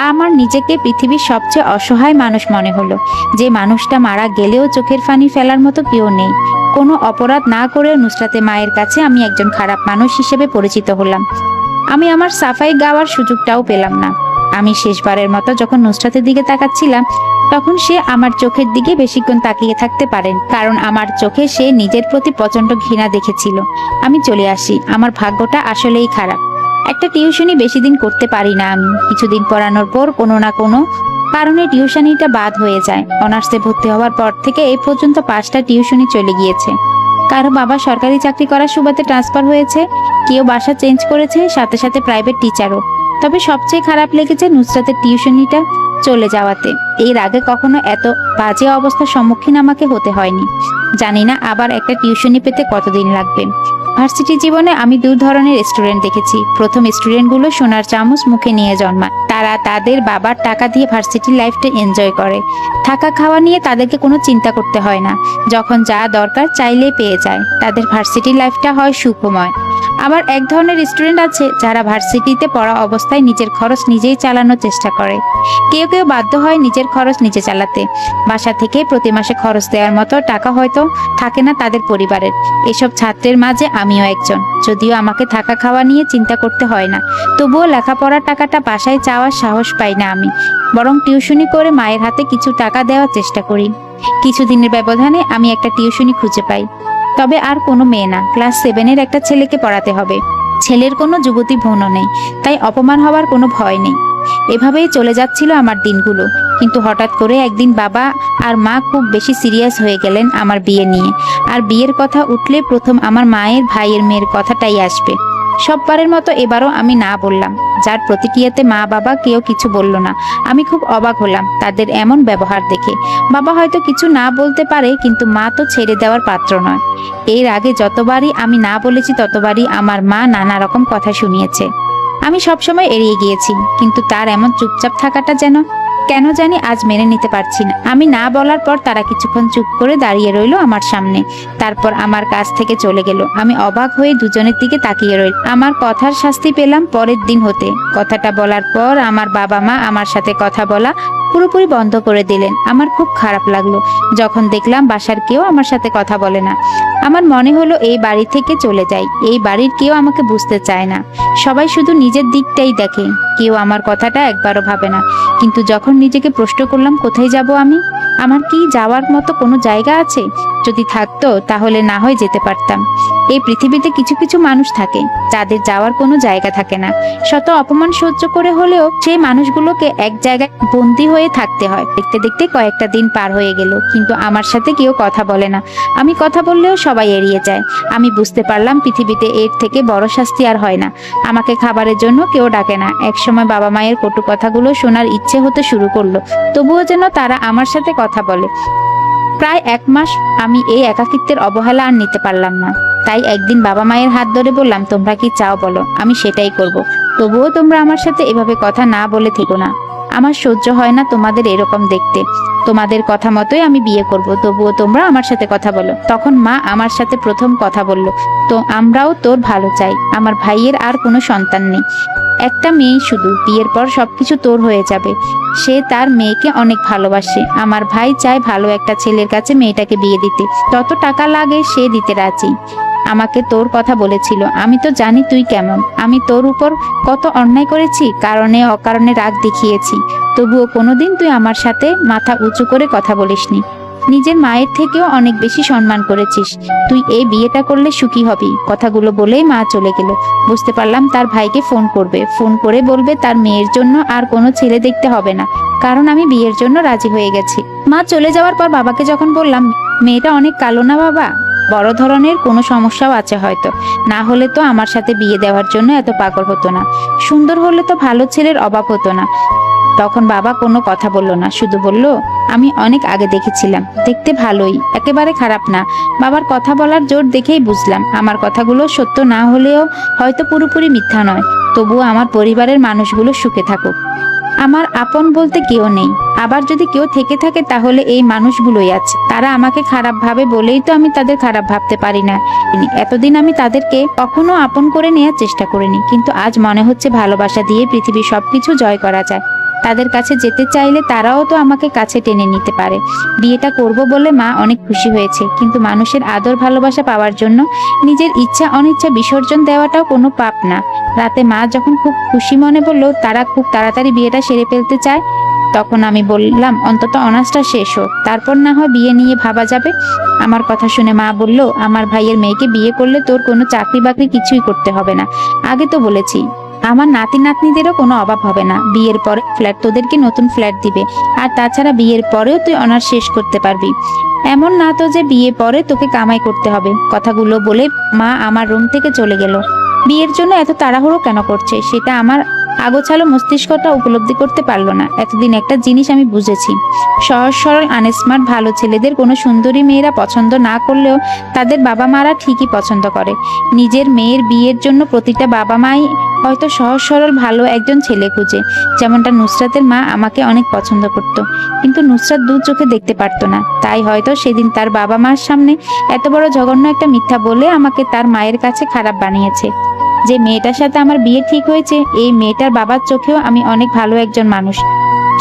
আমার নিজেকে পৃথিবীর সবচেয়ে অসহায় মানুষ মনে হলো। যে মানুষটা মারা গেলেও চোখের পানি ফেলার মতো কেউ নেই। কোনো অপরাধ না করেও নুসরাতের মায়ের কাছে আমি একজন খারাপ মানুষ হিসেবে পরিচিত হলাম। আমি আমার সাফাই গাওয়ার সুযোগটাও পেলাম না। আমি শেষবারের মতো যখন নুসরাতের দিকে তাকাচ্ছিলাম, তখন সে আমার চোখের দিকে বেশিক্ষণ তাকিয়ে থাকতে পারেন, কারণ আমার চোখে সে নিজের প্রতি প্রচন্ড ঘৃণা দেখেছিল। আমি চলে আসি। আমার ভাগ্যটা আসলেই খারাপ। একটা টিউশনি বেশি দিন করতে পারি না আমি। কিছুদিন পড়ানোর পর কোনো না কোনো কারণে টিউশনিটা বাদ হয়ে যায়। অনার্সে ভর্তি হওয়ার পর থেকে এই পর্যন্ত 5টা টিউশনি চলে গিয়েছে। কারো বাবা সরকারি চাকরি করার সুবাদে ট্রান্সফার হয়েছে, কেউ বাসা চেঞ্জ করেছে, সাথে সাথে প্রাইভেট টিচারও। তবে সবচেয়ে খারাপ লেগেছে নুসরাতের টিউশনিটা চলে যাওয়াতে। এর আগে কখনো এত বাজে অবস্থার সম্মুখীন আমাকে হতে হয়নি। জানি না আবার একটা টিউশনি পেতে কতদিন লাগবে। ভার্সিটি জীবনে আমি দু ধরনের স্টুডেন্ট দেখেছি। প্রথম স্টুডেন্টগুলো সোনার চামচ মুখে নিয়ে জন্মায়। তারা তাদের বাবার টাকা দিয়ে ভার্সিটি লাইফটা এনজয় করে। থাকা খাওয়া নিয়ে তাদেরকে কোনো চিন্তা করতে হয় না। যখন যা দরকার চাইলেই পেয়ে যায়। তাদের ভার্সিটি লাইফটা হয় সুখময়। আবার এক ধরনের স্টুডেন্ট আছে যারা ভার্সিটিতে পড়া অবস্থায় নিজের খরচ নিজেই চালানোর চেষ্টা করে। কেউ কেউ বাধ্য হয় নিজের খরচ নিজে চালাতে। বাসা থেকে প্রতি মাসে খরচ দেওয়ার মতো টাকা হয়তো থাকে না তাদের পরিবারের। এসব ছাত্রের মাঝে আমিও একজন। যদিও আমাকে থাকা খাওয়া নিয়ে চিন্তা করতে হয় না, তবুও লেখাপড়ার টাকাটা বাসায় চাওয়ার সাহস পাই না আমি। বরং টিউশনি করে মায়ের হাতে কিছু টাকা দেওয়ার চেষ্টা করি। কিছুদিনের ব্যবধানে আমি একটা টিউশনি খুঁজে পাই। তবে আর কোনো মেয়ে না, ক্লাস 7-এর একটা ছেলেকে পড়াতে হবে। ছেলের কোনো যুবতী বোনও নেই, তাই অপমান হওয়ার কোনো ভয় নেই। এভাবেই চলে যাচ্ছিল আমার দিনগুলো। কিন্তু হঠাৎ করে একদিন বাবা আর মা খুব বেশি সিরিয়াস হয়ে গেলেন আমার বিয়ে নিয়ে। আর বিয়ের কথা উঠলে প্রথম আমার মায়ের ভাইয়ের মেয়ের কথাটাই আসবে। সববারের মতো এবারও আমি না বললাম, যার প্রতিক্রিয়াতে মা বাবা কেউ কিছু বলল না। আমি খুব অবাক হলাম তাদের এমন ব্যবহার দেখে। বাবা হয়তো কিছু না বলতে পারে, কিন্তু মা তো ছেড়ে দেওয়ার পাত্র নয়। এর আগে যতবারই আমি না বলেছি ততবারই আমার মা নানা রকম কথা শুনিয়েছে। আমি সবসময় এড়িয়ে গিয়েছি, কিন্তু তার এমন চুপচাপ থাকাটা যেন কেন জানি আজ মেনে নিতে পারছি না। আমি না বলার পর তারা কিছুক্ষণ চুপ করে দাঁড়িয়ে রইল আমার সামনে, তারপর আমার কাছ থেকে চলে গেল। আমি অবাক হয়ে দুজনের দিকে তাকিয়ে রইল। আমার কথার শাস্তি পেলাম পরের দিন হতে। কথাটা বলার পর আমার বাবা মা আমার সাথে কথা বলা পুরোপুরি বন্ধ করে দিলেন। আমার খুব খারাপ লাগলো যখন দেখলাম বাসার কেউ আমার সাথে কথা বলে না। আমার মনে হলো এই বাড়ি থেকে চলে যাই। এই বাড়ির কেউ আমাকে বুঝতে চায় না। সবাই শুধু নিজের দিকটাই দেখে, কেউ আমার কথাটা একবারও ভাবে না। কিন্তু যখন নিজেকে প্রশ্ন করলাম কোথায় যাব আমি, আমার কি যাওয়ার মতো কোনো জায়গা আছে? যদি থাকতো তাহলে না হয় যেতে পারতাম। এই পৃথিবীতে কিছু কিছু মানুষ থাকে যাদের যাওয়ার কোনো জায়গা থাকে না। শত অপমান সহ্য করে হলেও সেই মানুষগুলোকে এক জায়গায় বন্দী হয়ে থাকতে হয়। দেখতে দেখতে কয়েকটা দিন পার হয়ে গেল, কিন্তু আমার সাথে কেউ কথা বলে না। আমি কথা বললেও সবাই এড়িয়ে যায়। আমি বুঝতে পারলাম পৃথিবীতে এর থেকে বড় শাস্তি আর হয় না। আমাকে খাবারের জন্য কেউ ডাকে না। একসময় বাবা মায়ের কটু কথাগুলো শোনার ইচ্ছে হতে শুরু করলো, তবুও যেন তারা আমার সাথে কথা বলে। প্রায় 1 মাস আমি এই একাকিত্বের অবহেলা আর নিতে পারলাম না। তাই একদিন বাবা মায়ের হাত ধরে বললাম, তোমরা কি চাও বলো, আমি সেটাই করব। তবুও তোমরা আমার সাথে এভাবে কথা না বলে থেকো না। আমার সহ্য হয় না তোমাদের এরকম দেখতে। তোমাদের কথা মতোই আমি বিয়ে করব, তবুও তোমরা আমার সাথে কথা বলো। তখন মা আমার সাথে প্রথম কথা বলল, তো আমরাও তোর ভালো চাই। আমার ভাইয়ের আর কোনো সন্তান নেই, একটা মেয়ে শুধু। বিয়ের পর সবকিছু তোর হয়ে যাবে। সে তার মেয়েকে অনেক ভালোবাসে। আমার ভাই চায় ভালো একটা ছেলের কাছে মেয়েটাকে বিয়ে দিতে। যত টাকা লাগে সে দিতে রাজি। আমাকে তোর কথা বলেছিল। আমি তো জানি তুই কেমন। আমি তোর উপর কত অন্যায় করেছি, কারণে অকারণে রাগ দেখিয়েছি। তবুও কোনোদিন তুই আমার সাথে মাথা উঁচু করে কথা বলিসনি। নিজের মায়ের থেকেও অনেক বেশি সম্মান করেছিস। তুই এই বিয়েটা করলে সুখী হবি। কথাগুলো বলেই মা চলে গেল। বুঝতে পারলাম তার ভাইকে ফোন করবে, ফোন করে বলবে তার মেয়ের জন্য আর কোনো ছেলে দেখতে হবে না, কারণ আমি বিয়ের জন্য রাজি হয়ে গেছি। মা চলে যাওয়ার পর বাবাকে যখন বললাম, মেয়েটা অনেক কালো না বাবা? বড় ধরনের কোনো সমস্যাও আছে হয়তো, না হলে তো আমার সাথে বিয়ে দেওয়ার জন্য এত পাগল হতো না। সুন্দর হলে তো ভালো ছেলের অভাব হতো না। তখন বাবা কোনো কথা বলল না, শুধু বলল, আমি অনেক আগে দেখেছিলাম, দেখতে ভালোই, একেবারে খারাপ না। বাবার কথা বলার জোর দেখেই বুঝলাম আমার কথাগুলো সত্য না হলেও হয়তো পুরোপুরি মিথ্যা নয়। তবুও আমার পরিবারের মানুষগুলো সুখে থাকুক। আমার আপন বলতে কেউ নেই, আবার যদি কেউ থেকে থাকে তাহলে এই মানুষগুলোই আছে। তারা আমাকে খারাপ ভাবে বলেই তো আমি তাদের খারাপ ভাবতে পারি না। এতদিন আমি তাদেরকে কখনো আপন করে নেওয়ার চেষ্টা করিনি, কিন্তু আজ মনে হচ্ছে ভালোবাসা দিয়ে পৃথিবীর সবকিছু জয় করা যায়। তাদের কাছে যেতে চাইলে তারাও তো আমাকে কাছে টেনে নিতে পারে। বিয়েটা করব বলে মা অনেক খুশি হয়েছে, কিন্তু মানুষের আদর ভালোবাসা পাওয়ার জন্য নিজের ইচ্ছা অনিচ্ছা বিসর্জন দেওয়াটাও কোনো পাপ না। রাতে মা যখন খুব খুশি মনে বলল তারা খুব তাড়াতাড়ি বিয়েটা সেরে ফেলতে চায়, তখন আমি বললাম অন্তত অনার্সটা শেষ হোক, তারপর না হয় বিয়ে নিয়ে ভাবা যাবে। আমার কথা শুনে মা বলল, আমার ভাইয়ের মেয়েকে বিয়ে করলে তোর কোনো চাকরি বাকরি কিছুই করতে হবে না। আগে তো বলেছি আমার নাতি নাতনিদেরও কোনো অভাব হবে না। বিয়ের পরে ফ্ল্যাট তোদেরকে নতুন ফ্ল্যাট দিবে, আর তাছাড়া বিয়ের পরেও তুই অনার্স শেষ করতে পারবি। এমন না তো যে বিয়ে পরে তোকে কামাই করতে হবে। কথাগুলো বলে মা আমার রুম থেকে চলে গেল। বিয়ের জন্য এত তাড়াহুড়ো কেন করছে সেটা আমার আগোছালো মস্তিষ্কটা উপলব্ধি করতে পারলো না। এতদিন একটা জিনিস আমি বুঝেছি, সহজ সরল আনস্মার্ট ভালো ছেলেদের কোনো সুন্দরী মেয়েরা পছন্দ না করলেও তাদের বাবা মারা ঠিকই পছন্দ করে। নিজের মেয়ের বিয়ের জন্য প্রতিটা বাবা মাই হয়তো সহজ সরল ভালো একজন ছেলে খুঁজে। যেমনটা নুসরাতের মা আমাকে অনেক পছন্দ করত, কিন্তু নুসরাত দু চোখে দেখতে পারতো না। তাই হয়তো সেদিন তার বাবা মার সামনে এত বড় জঘন্য একটা মিথ্যা বলে আমাকে তার মায়ের কাছে খারাপ বানিয়েছে। যে মেয়েটার সাথে আমার বিয়ে ঠিক হয়েছে, এই মেয়েটার বাবার চোখেও আমি অনেক ভালো একজন মানুষ।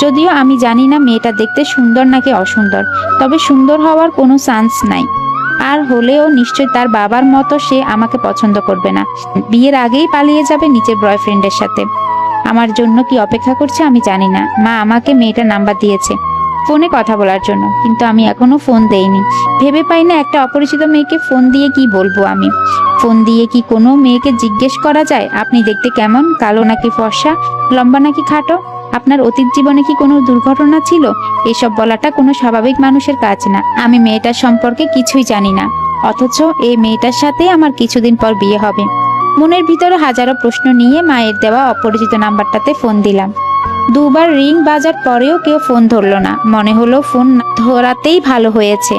যদিও আমি জানি না মেয়েটা দেখতে সুন্দর নাকি অসুন্দর, তবে সুন্দর হওয়ার কোনো চান্স নাই। আর হলেও নিশ্চয় তার বাবার মতো সে আমাকে পছন্দ করবে না, বিয়ের আগেই পালিয়ে যাবে নিজের বয়ফ্রেন্ডের সাথে। আমার জন্য কি অপেক্ষা করছে আমি জানি না। মা আমাকে মেয়েটার নাম্বার দিয়েছে ফোনে কথা বলার জন্য, কিন্তু আমি এখনো ফোন দেইনি। ভেবে পাই না একটা অপরিচিত মেয়েকে ফোন দিয়ে কি বলবো আমি। ফোন দিয়ে কি কোনো মেয়েকে জিজ্ঞেস করা যায় আপনি দেখতে কেমন, কালো নাকি ফর্সা, লম্বা নাকি খাটো, আপনার অতীত জীবনে কি কোনো দুর্ঘটনা ছিল? এসব বলাটা কোনো স্বাভাবিক মানুষের কাজ না। আমি মেয়েটার সম্পর্কে কিছুই জানি না, অথচ এই মেয়েটার সাথে আমার কিছুদিন পর বিয়ে হবে। মনের ভিতরে হাজারো প্রশ্ন নিয়ে মায়ের দেওয়া অপরিচিত নাম্বারটাতে ফোন দিলাম। দুবার রিং বাজার পরেও কেউ ফোন ধরলো না। মনে হলো ফোন ধরাতেই ভালো হয়েছে।